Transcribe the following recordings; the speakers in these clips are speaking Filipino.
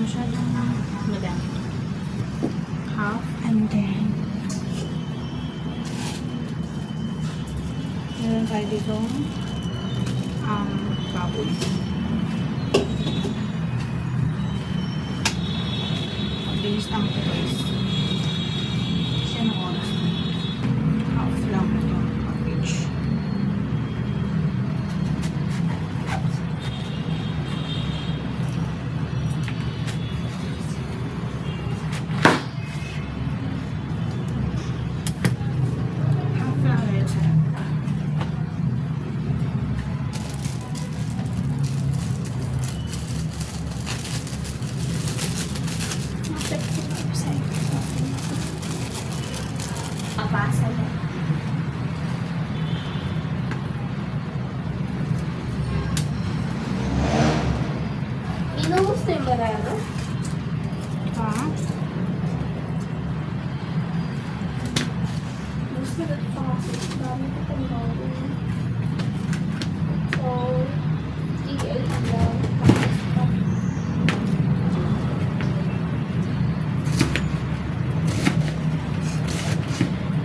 Masyadong madami. Half and then meron tayo dito baboy. Mabilis lang ito guys. Siya ng oras. Half lang ito package. Pabasa na. Inubos na yung barano? Ha? Gusto na pa ako. Dami ko pang gawin. So, TL lang.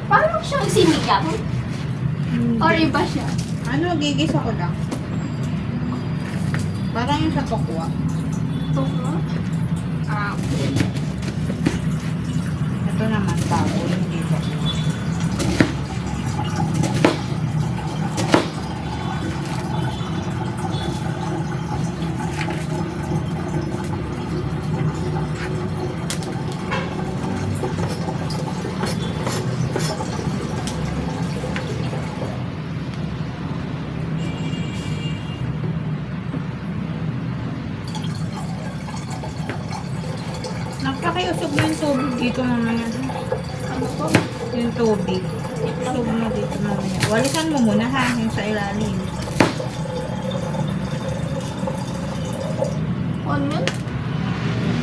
Parang siyang sinigang? Or iba siya? Ano, gigisa ko lang. Parang yung sa tokwa. Tokwa? Okay. Ito naman, baboy, hindi tokwa. Napakiusog mo yung tubig dito mamaya. Ano po? Yung tubig. Usog mo dito mamaya. Walisan mo muna ha, yung sa ilalim. Onion?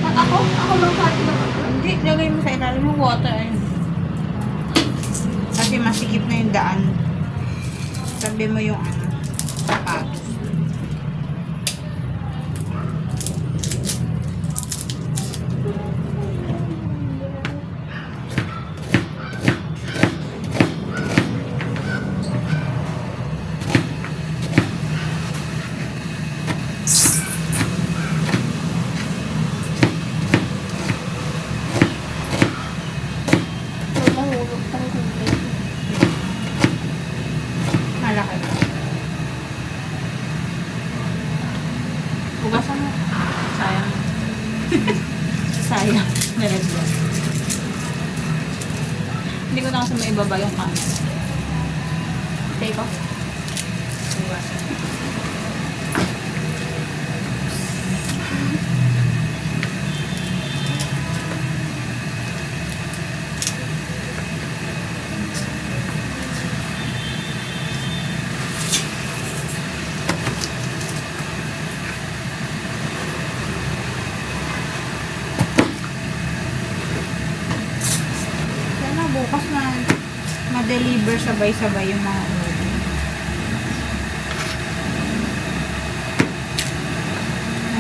At ako? Ako lang pati naman. Hindi, lagay mo sa ilalim yung water. Ayun. Kasi masikip na yung daan. Sabi mo yung sapatos. So, mahulog pang tubig. Malaki ba? Hugasan mo. Sayang. Sayang. Nalagyan. Hindi ko na kasi maibaba yung kanan. Take off. Hugasan. Sana bukas na ma-deliver sabay-sabay yung mga order.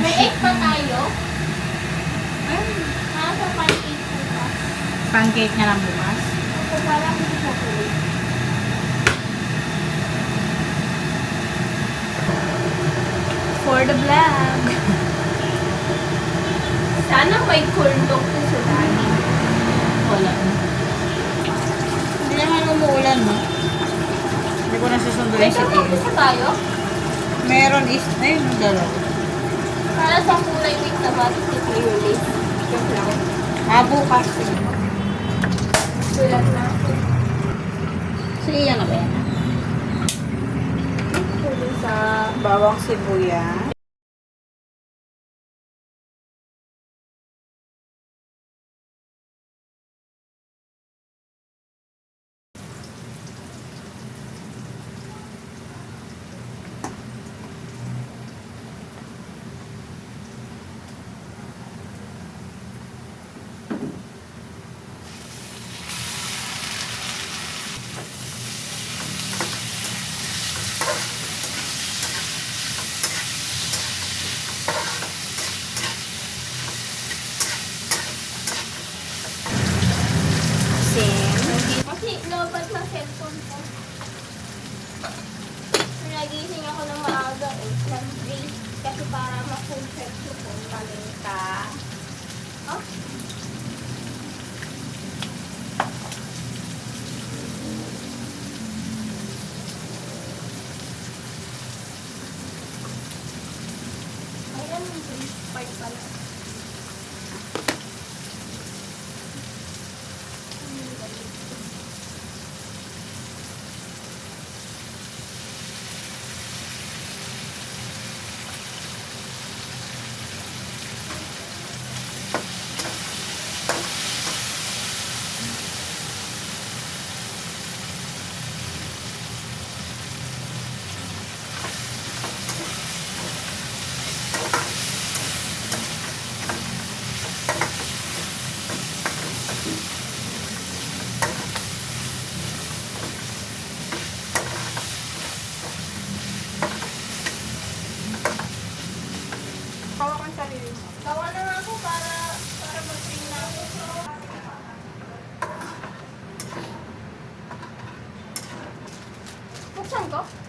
May egg pa tayo? Ayun. Nasa pancake po pa. Pancake na lang bukas. Ako parang hindi ko po. For the vlog. Sana may corn dog po sa dani. Wala. Hindi naman umuulan, no? Hindi ko nasusunduin May si corn dog Tio. po tayo? Meron is, ayun, yung dalawa. Para sa kulay mix na batik ni Clear Lace. Yung lang. Bukas. Sulat na ako. Sige, yan na ba yan? Sa Bawang sibuyas.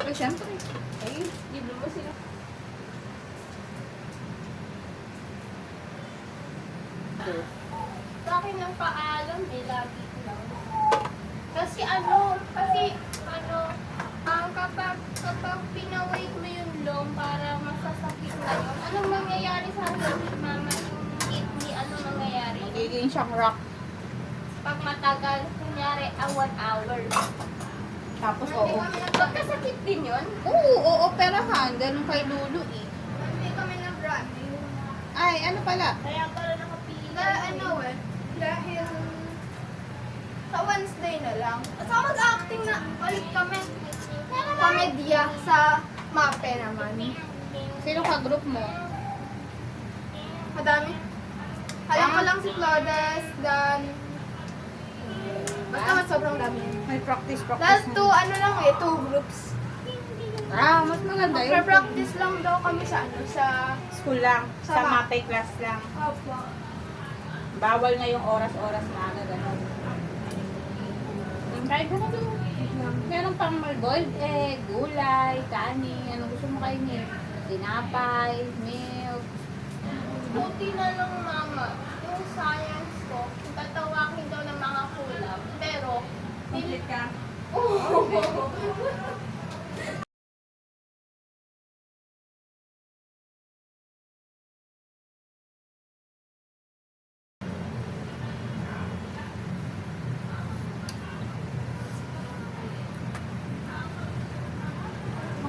Ay, syempre. Ay, libre mo sila. Sa akin ang paalam, lagi ko lang. Kasi kapag pinawait mo yung long para masasakit na yun, anong mangyayari sa akin, mama, yung kidney, anong mangyayari? Magiging siyang rock. Pag matagal, kunyari, 1 hour. Tapos, oo. Magkasakit din yun? Oo, operahan. Ganun kay Lulu eh. Hindi kami nag-running. Ay, ano pala? Kaya pala nakapili. Dahil sa Wednesday na lang. At saka mag-acting na ulit kami. Komedya sa MAPE naman. Sino ka group mo? Madami. Alam ko lang si Claudes, Dan. Basta sobrang dami. May practice Dahil two groups. Mas maganda yun. Magpa-practice lang daw kami sa School lang. Sa Sama. MAPE class lang. Opo. Bawal nga yung oras-oras na agad. Kahit mo doon. Meron pang malboiled egg, gulay, kanin, ano gusto mo kainin? Tinapay, milk. Buti na lang, mama. Yung science ko, tatawagin daw ng mga kulam. Pero, Complete ka?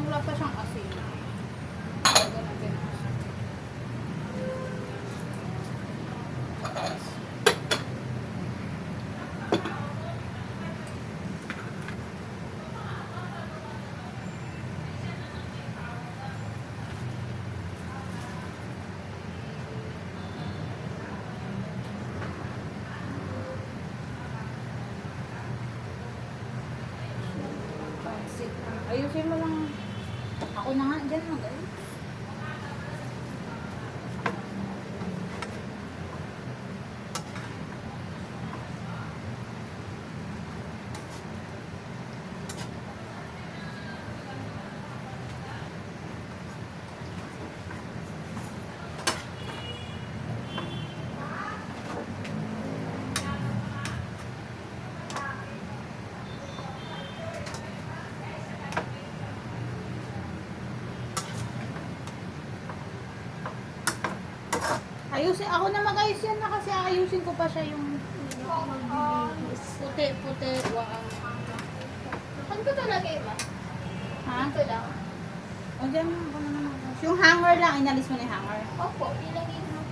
Wala pa siyang asin. Lagyan natin ng asin. Pansit. Ayusin mo lang. Ako na nga dyan mag-ayos. Ayusin, ako na mag-ayos yan na kasi ayusin ko pa siya yung puti, waang. saan ko ito lagay ba? Ha? Ito lang. O dyan, ako na naman. Yung hanger lang, inalis mo na yung hanger. Opo, ilagay mo.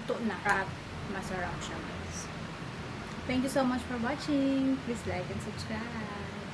luto na at masarap siya guys. Thank you so much for watching. Please like and subscribe.